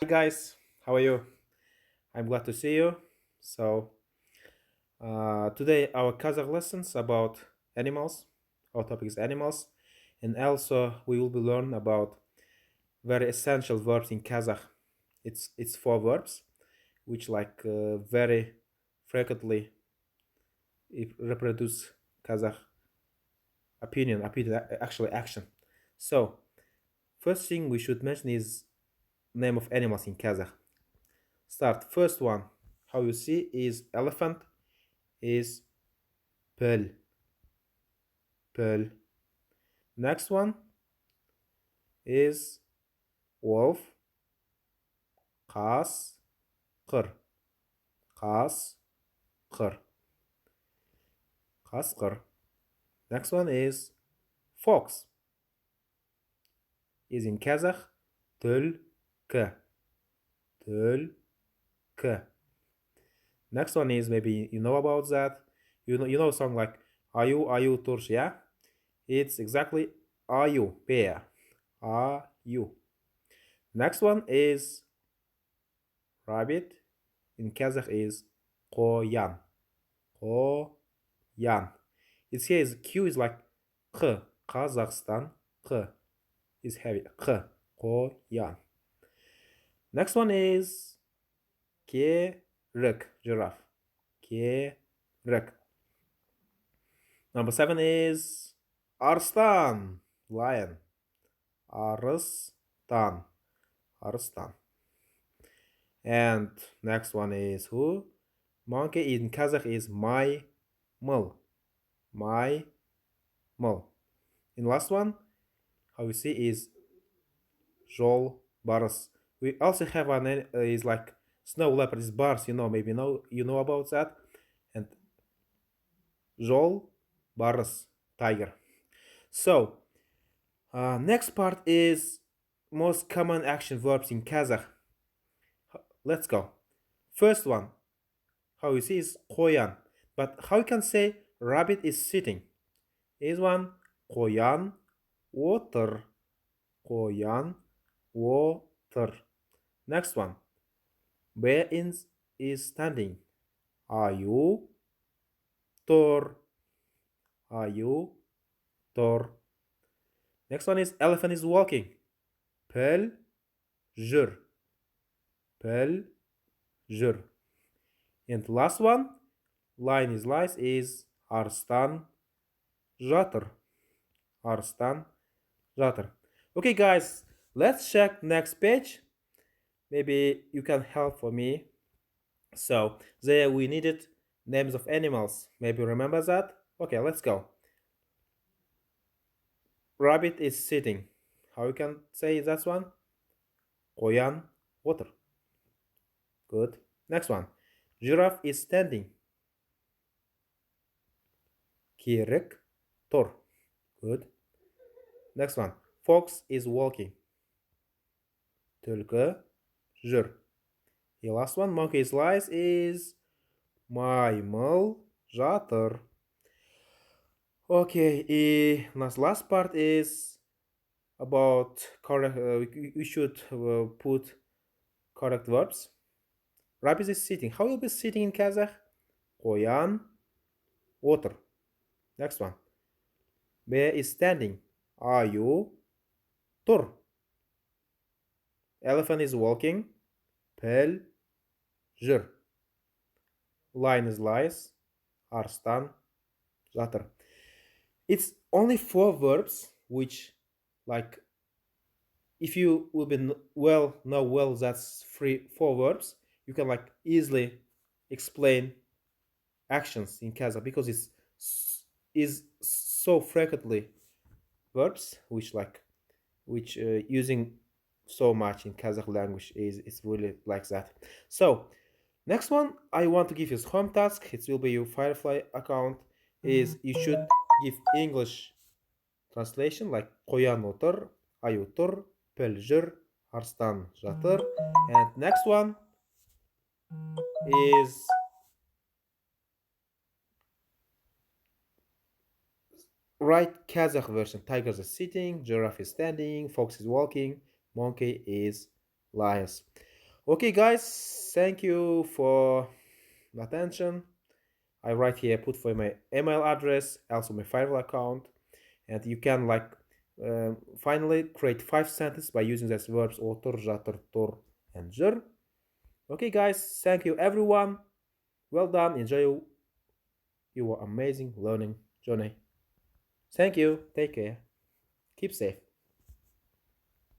Hi guys, how are you? I'm glad to see you. Today our Kazakh lessons about animals. Our topic is animals, and also we will be learn about very essential verbs in Kazakh. It's four verbs, which very frequently reproduce Kazakh opinion, actually action. So first thing we should mention is name of animals in Kazakh. Start first one. How you see is elephant is pearl. Pearl. Next one is wolf. Qas. Qır. Qas. Qır. Qas. Qır. Next one is fox. Is in Kazakh. Tulki. Tulki. Next one is maybe you know about that. You know a song like Are you Turş, yeah? It's exactly Are you bear. Are you. Next one is rabbit. In Kazakh is qoyan. Qoyan. It says Q is like Q. Kazakhstan. Q is heavy. Q. Qoyan. Next one is kerek. Giraffe. Kerek. Number 7 is arslan. Lion. Arslan. Arslan. And next one is who? Monkey in Kazakh is my mul. My mul. In last one, how we see is Jol Baras. We also have an is like snow leopard is bars, maybe you know about that. And Jol Baras, tiger. So next part is most common action verbs in Kazakh. Let's go. First one, how you see is koyan. But how you can say rabbit is sitting? Is one koyan water. Koyan water. Next one. Bear is standing. Are you tor? Are you tor? Next one is elephant is walking. Pel jur. Pel jur. And last one, lion is lies is arstan жатыр. Arstan жатыр. Okay, guys, let's check next page. Maybe you can help for me. So there we needed names of animals. Maybe remember that? Okay, let's go. Rabbit is sitting. How you can say that one? Koyan water. Good. Next one. Giraffe is standing. Kirek tor. Good. Next one. Fox is walking. Tulki jur. The last one. Monkey is lies is maymıl жатыр. Okay, last part is about correct. We should put correct verbs. Rabbit is sitting. How will be sitting in Kazakh? Koyan water. Next one. Bear is standing. Are you tur? Elephant is walking. Pel jur. Lion is lies. Arstan жатыр. It's only four verbs which, like, if you will be know that's four verbs, you can like easily explain actions in Kazakh because it's is so frequently verbs which using so much in Kazakh language is it's really like that. So next one I want to give you home task. It will be your Firefly account. Is you should give English translation like qoyan otur, ayutur, peljer, arstan жатыр. And next one is write Kazakh version. Tigers are sitting, giraffe is standing, fox is walking, monkey is lies. Okay, guys, thank you for the attention. I write here, put for my email address, also my Firewall account, and you can finally create 5 sentences by using these verbs otur, jatur, tur, and jur. Okay, guys, thank you everyone. Well done. Enjoy your amazing learning journey. Thank you. Take care. Keep safe.